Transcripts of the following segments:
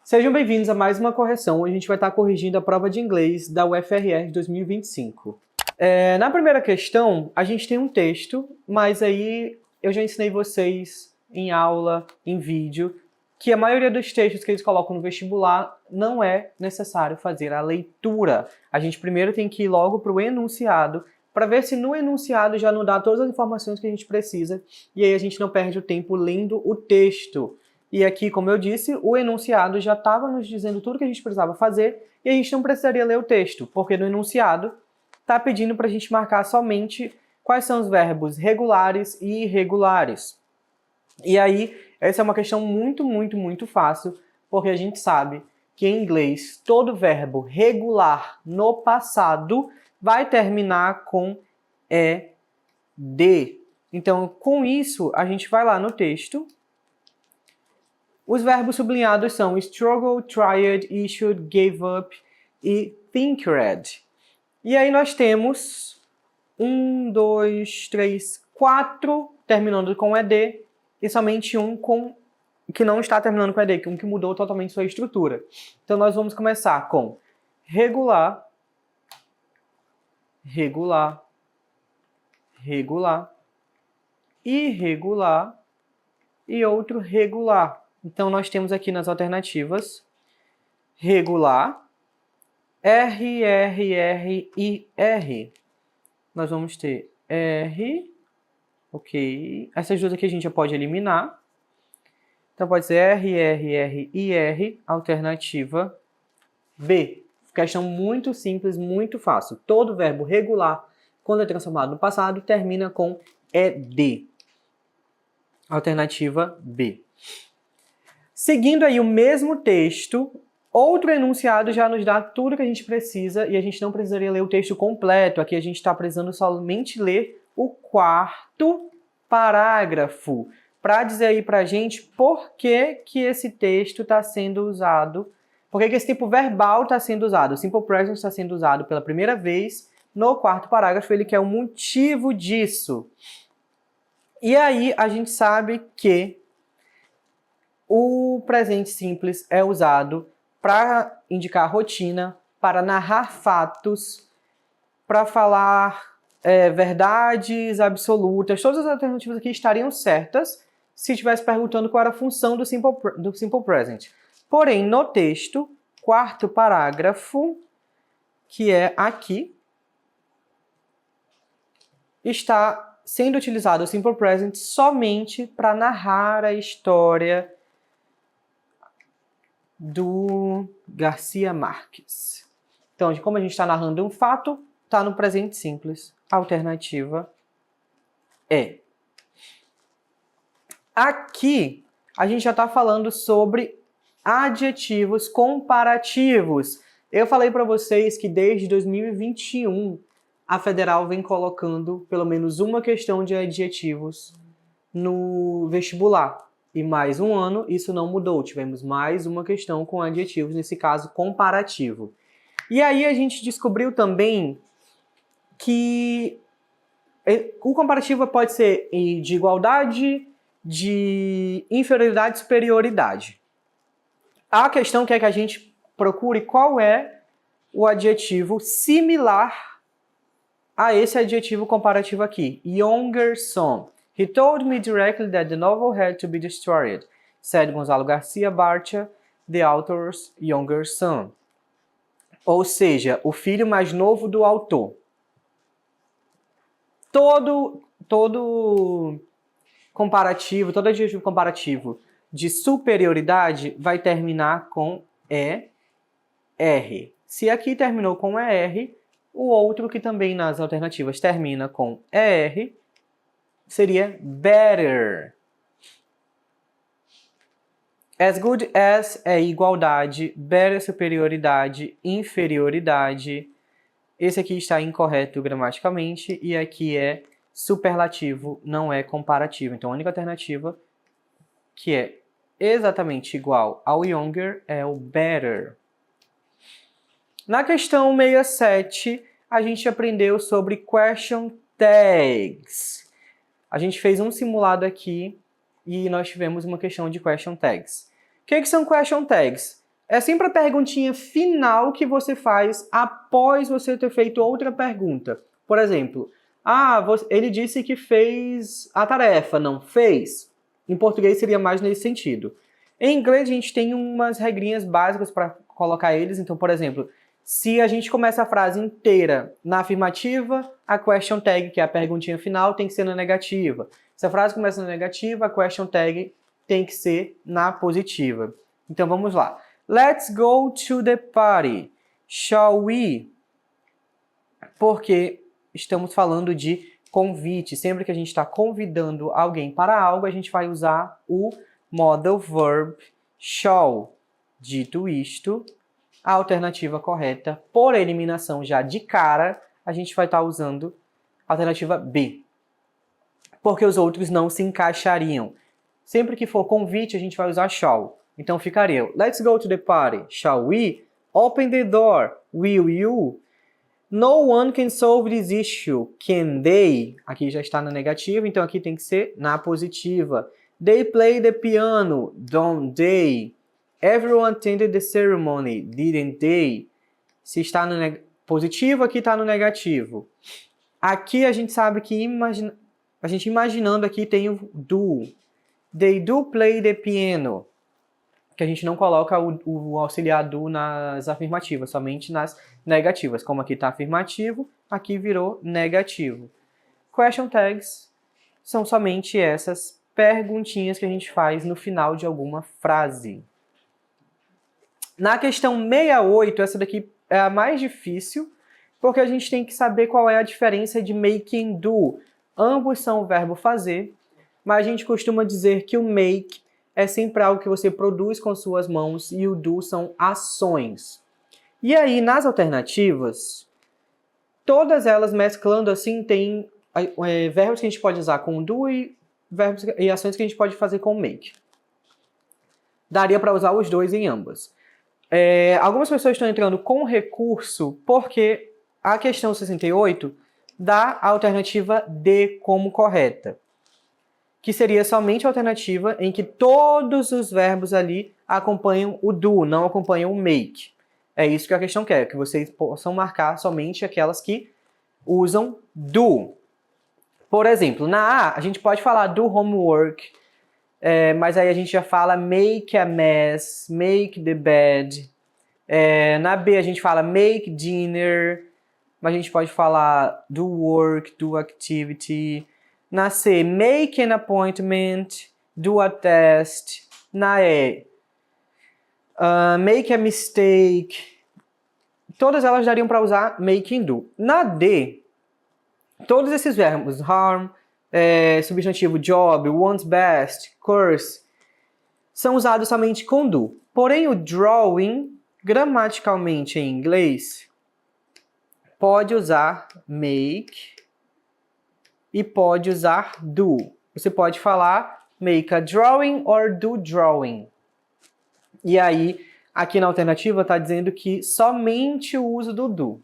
Sejam bem-vindos a mais uma correção. Hoje a gente vai estar corrigindo a prova de inglês da UFRR de 2025. Na primeira questão, a gente tem um texto, mas aí eu já ensinei vocês em aula, em vídeo, que a maioria dos textos que eles colocam no vestibular não é necessário fazer a leitura. A gente primeiro tem que ir logo para o enunciado, para ver se no enunciado já não dá todas as informações que a gente precisa, e aí a gente não perde o tempo lendo o texto. E aqui, como eu disse, o enunciado já estava nos dizendo tudo que a gente precisava fazer e a gente não precisaria ler o texto, porque no enunciado está pedindo para a gente marcar somente quais são os verbos regulares e irregulares. E aí, essa é uma questão muito fácil, porque a gente sabe que em inglês todo verbo regular no passado vai terminar com ed. Então, com isso, a gente vai lá no texto. Os verbos sublinhados são struggle, tried, issued, gave up e thinked. E aí nós temos 1, 2, 3, 4 terminando com ed e somente um que não está terminando com ed, um que mudou totalmente sua estrutura. Então nós vamos começar com regular, regular, regular, irregular e outro regular. Então, nós temos aqui nas alternativas regular, R, R, R e R. Nós vamos ter R, ok. Essas duas aqui a gente já pode eliminar. Então, pode ser R, R, R e R, alternativa B. Questão muito simples, muito fácil. Todo verbo regular, quando é transformado no passado, termina com ED. Alternativa B. Seguindo aí o mesmo texto, outro enunciado já nos dá tudo que a gente precisa e a gente não precisaria ler o texto completo. Aqui a gente está precisando somente ler o quarto parágrafo para dizer aí para a gente por que esse texto está sendo usado, por que esse tipo verbal está sendo usado. O simple present está sendo usado pela primeira vez no quarto parágrafo, ele quer o motivo disso. E aí a gente sabe que o presente simples é usado para indicar rotina, para narrar fatos, para falar verdades absolutas. Todas as alternativas aqui estariam certas se estivesse perguntando qual era a função do simple present. Porém, no texto, quarto parágrafo, que é aqui, está sendo utilizado o simple present somente para narrar a história do Garcia Marques. Então, como a gente está narrando um fato, está no presente simples. Alternativa E. Aqui, a gente já está falando sobre adjetivos comparativos. Eu falei para vocês que desde 2021, a Federal vem colocando pelo menos uma questão de adjetivos no vestibular. E mais um ano, isso não mudou. Tivemos mais uma questão com adjetivos, nesse caso, comparativo. E aí a gente descobriu também que o comparativo pode ser de igualdade, de inferioridade e superioridade. A questão que é que a gente procure qual é o adjetivo similar a esse adjetivo comparativo aqui. Younger son. He told me directly that the novel had to be destroyed, said Gonzalo Garcia Barcia, the author's younger son. Ou seja, o filho mais novo do autor. Todo comparativo, todo adjetivo comparativo de superioridade vai terminar com ER. Se aqui terminou com ER, o outro que também nas alternativas termina com ER seria better. As good as é igualdade, better é superioridade, inferioridade. Esse aqui está incorreto gramaticalmente e aqui é superlativo, não é comparativo. Então a única alternativa que é exatamente igual ao younger é o better. Na questão 67, a gente aprendeu sobre question tags. A gente fez um simulado aqui e nós tivemos uma questão de question tags. O que são question tags? É sempre a perguntinha final que você faz após você ter feito outra pergunta. Por exemplo, ele disse que fez a tarefa, não fez? Em português seria mais nesse sentido. Em inglês a gente tem umas regrinhas básicas para colocar eles. Então, por exemplo, se a gente começa a frase inteira na afirmativa, a question tag, que é a perguntinha final, tem que ser na negativa. Se a frase começa na negativa, a question tag tem que ser na positiva. Então vamos lá. Let's go to the party. Shall we? Porque estamos falando de convite. Sempre que a gente está convidando alguém para algo, a gente vai usar o modal verb shall. Dito isto, a alternativa correta, por eliminação já de cara, a gente vai estar usando a alternativa B. Porque os outros não se encaixariam. Sempre que for convite, a gente vai usar shall. Então ficaria, let's go to the party. Shall we? Open the door. Will you? No one can solve this issue. Can they? Aqui já está na negativa, então aqui tem que ser na positiva. They play the piano. Don't they? Everyone attended the ceremony. Didn't they? Se está no positivo, aqui está no negativo. Aqui a gente sabe que a gente imaginando aqui tem o do. They do play the piano. Que a gente não coloca o auxiliar do nas afirmativas, somente nas negativas. Como aqui está afirmativo, aqui virou negativo. Question tags são somente essas perguntinhas que a gente faz no final de alguma frase. Na questão 68, essa daqui é a mais difícil, porque a gente tem que saber qual é a diferença de make e do. Ambos são o verbo fazer, mas a gente costuma dizer que o make é sempre algo que você produz com suas mãos e o do são ações. E aí, nas alternativas, todas elas mesclando assim, tem verbos que a gente pode usar com do e verbos e ações que a gente pode fazer com make. Daria para usar os dois em ambas. Algumas pessoas estão entrando com recurso porque a questão 68 dá a alternativa D como correta, que seria somente a alternativa em que todos os verbos ali acompanham o do, não acompanham o make. É isso que a questão quer, que vocês possam marcar somente aquelas que usam do. Por exemplo, na A, a gente pode falar do homework, mas aí a gente já fala make a mess, make the bed. Na B, a gente fala make dinner, mas a gente pode falar do work, do activity. Na C, make an appointment, do a test. Na E, make a mistake. Todas elas dariam para usar make and do. Na D, todos esses verbos, harm, substantivo job, wants best, curse, são usados somente com do. Porém, o drawing, gramaticalmente em inglês, pode usar make e pode usar do. Você pode falar make a drawing or do drawing. E aí, aqui na alternativa está dizendo que somente o uso do.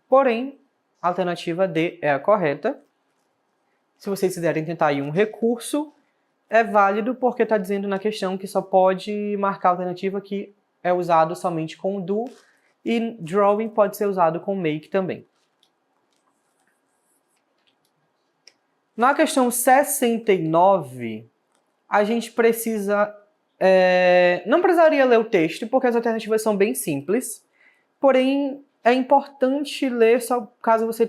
Porém, a alternativa D é a correta. Se vocês quiserem tentar aí um recurso, é válido porque está dizendo na questão que só pode marcar a alternativa que é usado somente com do e drawing pode ser usado com make também. Na questão 69, a gente precisa... não precisaria ler o texto, porque as alternativas são bem simples. Porém, é importante ler só caso você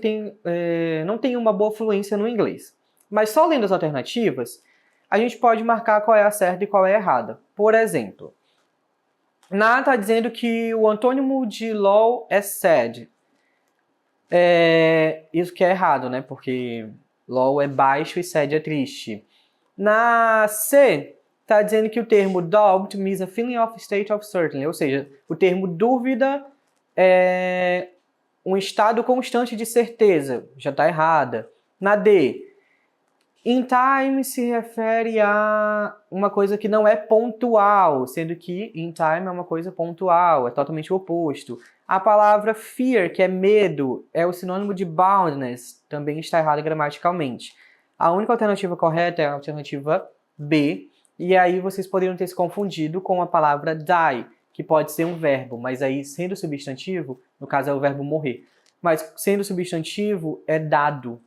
não tenha uma boa fluência no inglês. Mas só lendo as alternativas, a gente pode marcar qual é a certa e qual é a errada. Por exemplo, na A está dizendo que o antônimo de low é sad. Isso que é errado, né? Porque low é baixo e sad é triste. Na C, está dizendo que o termo doubt means a feeling of state of certainty, ou seja, o termo dúvida é um estado constante de certeza, já está errada. Na D, in time se refere a uma coisa que não é pontual, sendo que in time é uma coisa pontual, é totalmente o oposto. A palavra fear, que é medo, é o sinônimo de boundness, também está errada gramaticalmente. A única alternativa correta é a alternativa B, e aí vocês poderiam ter se confundido com a palavra die, que pode ser um verbo, mas aí sendo substantivo, no caso é o verbo morrer, mas sendo substantivo é dado.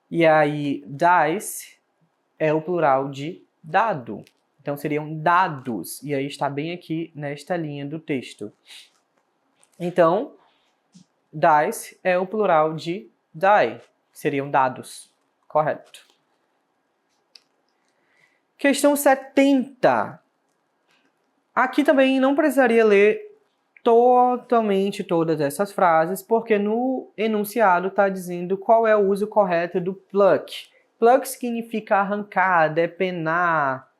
E aí, dice é o plural de dado. Então, seriam dados. E aí está bem aqui nesta linha do texto. Então, dice é o plural de die. Seriam dados. Correto. Questão 70. Aqui também não precisaria ler totalmente todas essas frases, porque no enunciado está dizendo qual é o uso correto do pluck. Pluck significa arrancar, depenar,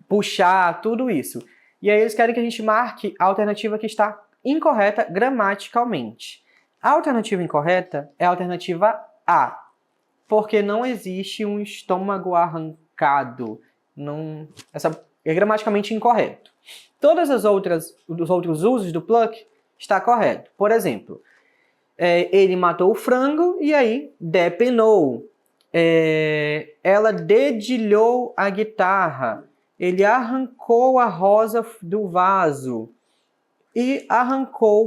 puxar, tudo isso. E aí eles querem que a gente marque a alternativa que está incorreta gramaticalmente. A alternativa incorreta é a alternativa A, porque não existe um estômago arrancado. Essa é gramaticalmente incorreto. Todas os outros usos do pluck está correto. Por exemplo, ele matou o frango e aí depenou. Ela dedilhou a guitarra. Ele arrancou a rosa do vaso. E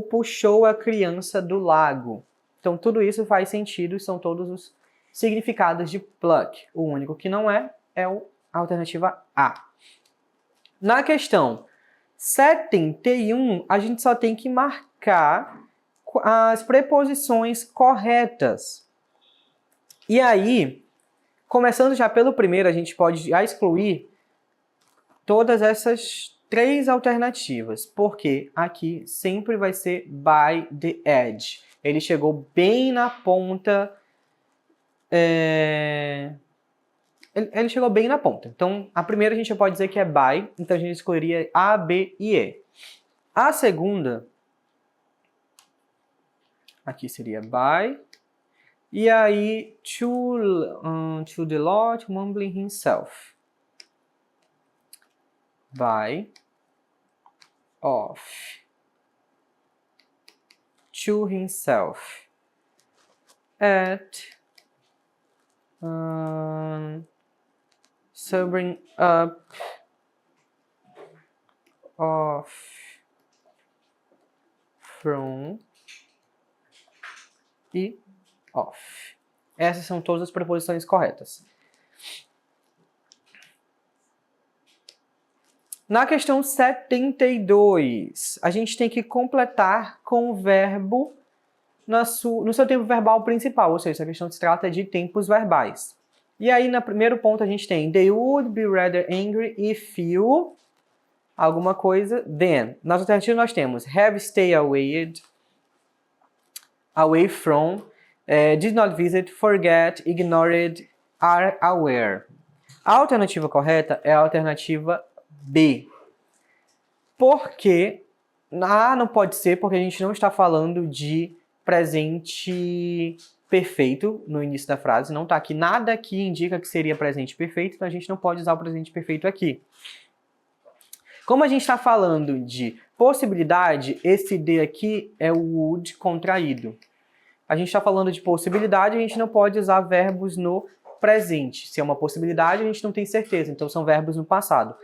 puxou a criança do lago. Então, tudo isso faz sentido, são todos os significados de pluck. O único que não é a alternativa A. Na questão 71, a gente só tem que marcar as preposições corretas. E aí, começando já pelo primeiro, a gente pode já excluir todas essas 3 alternativas, porque aqui sempre vai ser by the edge. Ele chegou bem na ponta. Ele chegou bem na ponta. Então, a primeira a gente já pode dizer que é by, então a gente escolheria A, B e E. A segunda, aqui seria by, e aí to the Lord mumbling himself. By, of, to himself, at, sobering up, of, from e off. Essas são todas as preposições corretas. Na questão 72, a gente tem que completar com o verbo no seu tempo verbal principal, ou seja, a questão se trata de tempos verbais. E aí, no primeiro ponto, a gente tem they would be rather angry if you... alguma coisa, then. Nas alternativas nós temos have, stay away from, did not visit, forget, ignored, are aware. A alternativa correta é a alternativa B. Porque A não pode ser, porque a gente não está falando de presente perfeito no início da frase. Não está aqui nada que indica que seria presente perfeito, então a gente não pode usar o presente perfeito aqui. Como a gente está falando de possibilidade, esse D aqui é o would contraído. A gente está falando de possibilidade, a gente não pode usar verbos no presente. Se é uma possibilidade, a gente não tem certeza, então são verbos no passado.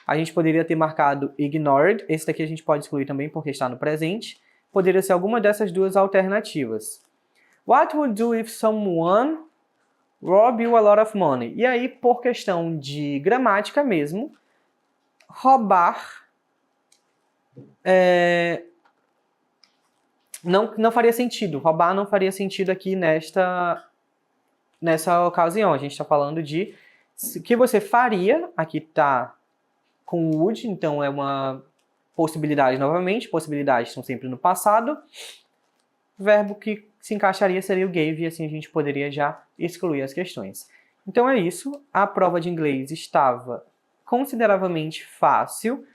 A gente poderia ter marcado ignored, esse daqui a gente pode excluir também porque está no presente. Poderia ser alguma dessas duas alternativas. What would do if someone rob you a lot of money? E aí, por questão de gramática mesmo, roubar não faria sentido. Roubar não faria sentido aqui nessa ocasião. A gente está falando de o que você faria. Aqui está com would, então é uma possibilidade novamente. Possibilidades estão sempre no passado. O verbo que se encaixaria seria o gave, e assim a gente poderia já excluir as questões. Então é isso. A prova de inglês estava consideravelmente fácil.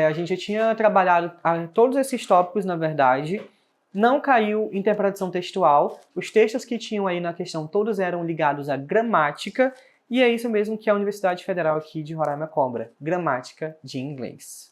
A gente já tinha trabalhado todos esses tópicos, na verdade. Não caiu interpretação textual. Os textos que tinham aí na questão todos eram ligados à gramática. E é isso mesmo que a Universidade Federal aqui de Roraima cobra. Gramática de inglês.